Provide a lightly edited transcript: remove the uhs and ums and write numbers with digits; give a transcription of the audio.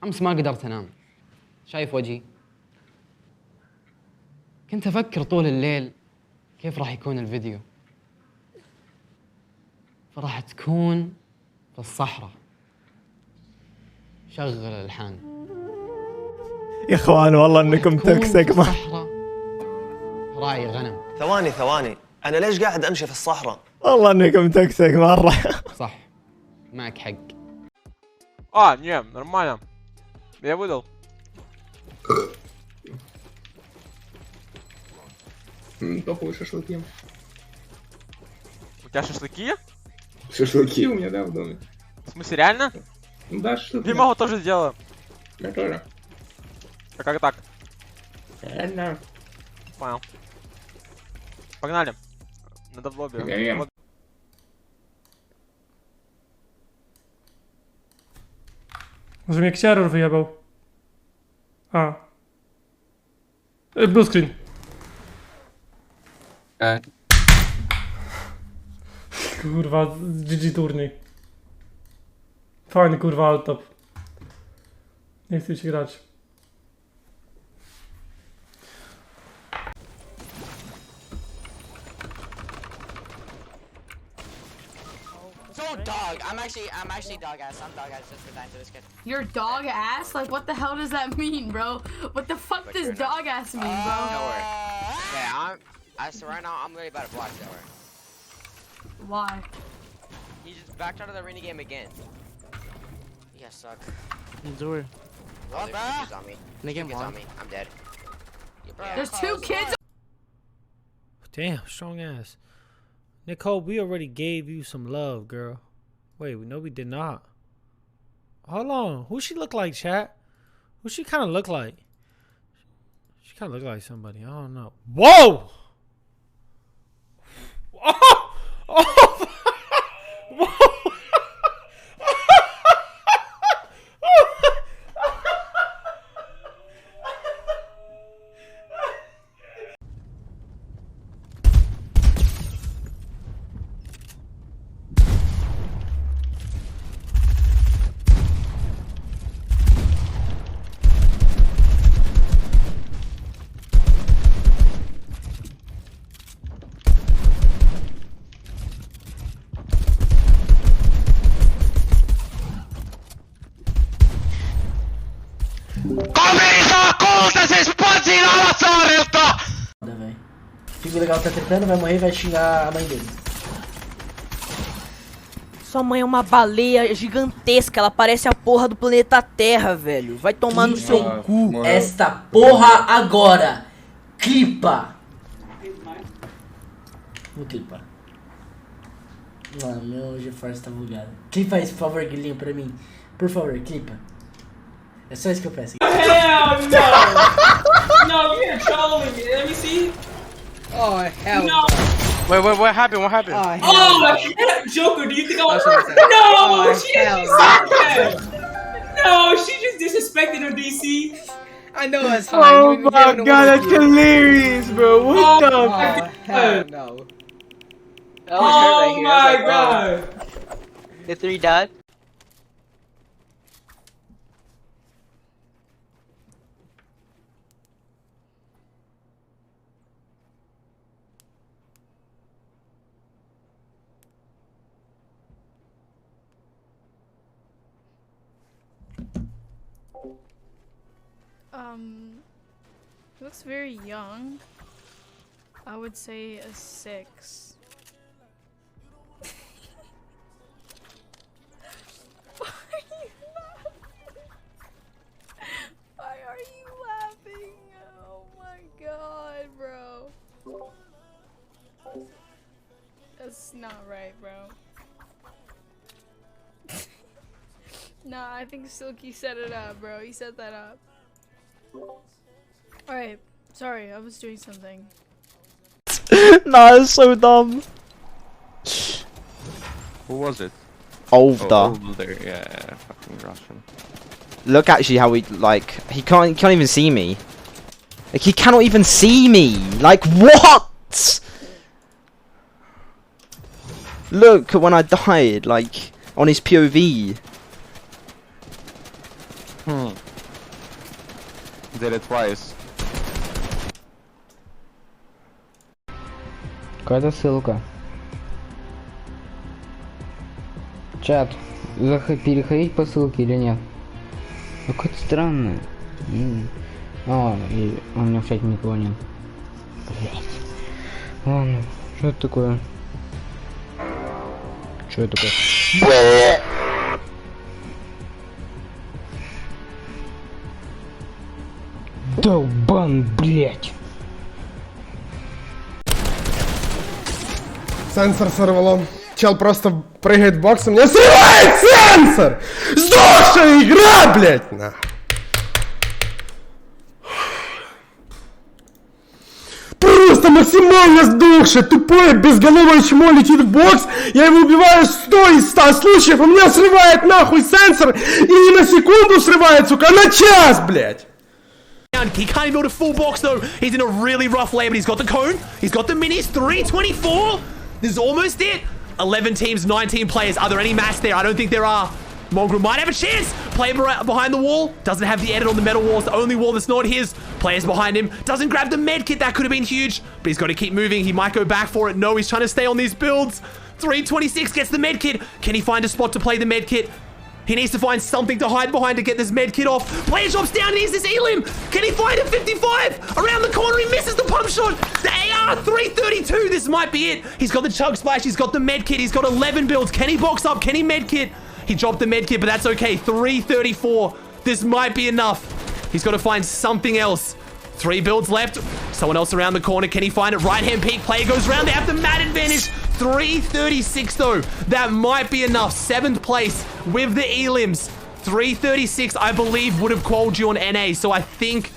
أمس ما قدرت أنام. شايف وجهي؟ كنت أفكر طول الليل كيف راح يكون الفيديو. فراح تكون في الصحراء. شغل الألحان. يا اخوان والله انكم تكسك ما الصحراء راعي غنم. ثواني انا ليش قاعد امشي في الصحراء؟ والله انكم تكسك مرة. صح، معك حق. Не, нормально. Я выдал. Топовые шашлыки. У тебя шашлыки? Шашлыки у меня, да, в доме. В смысле, реально? Ну да, шашлыки. Димагу тоже сделаю. Я тоже. А как так? Реально. Понял. Погнали. Надо в лобби. Гаем. Może mnie Ksiaror wyjebał. A. Blue screen. Kurwa, GG turniej. Fajny kurwa altop. Nie chcę się grać. So dog, I'm actually dog ass. I'm dog ass just for dying to this kid. You're dog ass? Like, what the hell does that mean, bro? What the fuck does dog ass mean, bro? Yeah, so right now I'm really about to block that. Why? He just backed out of the arena game again. You guys suck. Zor. What, bro? He's on me. Nigga, He's on me. I'm dead. Yeah, bro. There's two kids. Damn, strong ass. Nicole, we already gave you some love, girl. Wait, no, we did not. Hold on. Who she look like, chat? Who she kind of look like? She kind of look like somebody. I don't know. Whoa! Oh! Oh! Whoa! Fico legal tá tretando, vai morrer e vai xingar a mãe dele. Sua mãe é uma baleia gigantesca, ela parece a porra do planeta Terra, velho. Vai tomar no seu cu. Esta porra agora! Clipa! Vou clipar. Mano, meu GeForce tá bugado. Clipa isso, por favor, Guilhinho, pra mim. Por favor, clipa. É só isso que eu peço. Hell no! No, you're trolling me. Let me see. Oh, hell no. Wait, what happened? What happened? Oh, Joker, do you think I was... No, she just said that. No, she just disrespected her, DC. I know it's fine. Oh my god, that's hilarious, bro. What the hell no. Oh my god. The 3 dot. He looks very young. I would say a 6. Why are you laughing? Oh my god, bro. That's not right, bro. Nah, I think Silky set it up, bro. He set that up. Alright, sorry, I was doing something. Nah, it's so dumb. Who was it? Older. Older, yeah, fucking Russian. Look, actually, how he like he can't even see me. Like he cannot even see me. Like what? Look when I died, like on his POV. Did it twice. Какая-то ссылка. Чат, переходить по ссылке или нет? Какое-то странное. И у меня в чате никого нет. Блять. Ладно, что это такое? Что это такое? Долбан, блять. Сенсор сорвало. Чел просто прыгает боксом. Не срывает сенсор! Сдохшая игра, блять! На. Просто максимально сдохшее, тупое, безголовое чмо летит в бокс. Я его убиваю 100 из 100 случаев. У меня срывает нахуй сенсор. И не на секунду срывает, сука, а на час, блять. He can't even build a full box though. He's in a really rough lane, but he's got the cone. He's got the minis. 324. This is almost it. 11 teams, 19 players. Are there any mass there? I don't think there are. Mongrel might have a chance. Player behind the wall. Doesn't have the edit on the metal wall. It's the only wall that's not his. Players behind him. Doesn't grab the med kit. That could have been huge. But he's got to keep moving. He might go back for it. No, he's trying to stay on these builds. 326 gets the med kit. Can he find a spot to play the med kit? He needs to find something to hide behind to get this med kit off. Player drops down and here's this Elim. Can he find a 55? Around the corner, he misses the pump shot. The AR 332. This might be it. He's got the chug splash. He's got the med kit. He's got 11 builds. Can he box up? Can he med kit? He dropped the med kit, but that's okay. 334. This might be enough. He's got to find something else. 3 builds left. Someone else around the corner. Can he find it? Right-hand peak. Player goes around. They have the mat advantage. 336 though. That might be enough. 7th place with the Elims. 336, I believe, would have qualled you on NA. So I think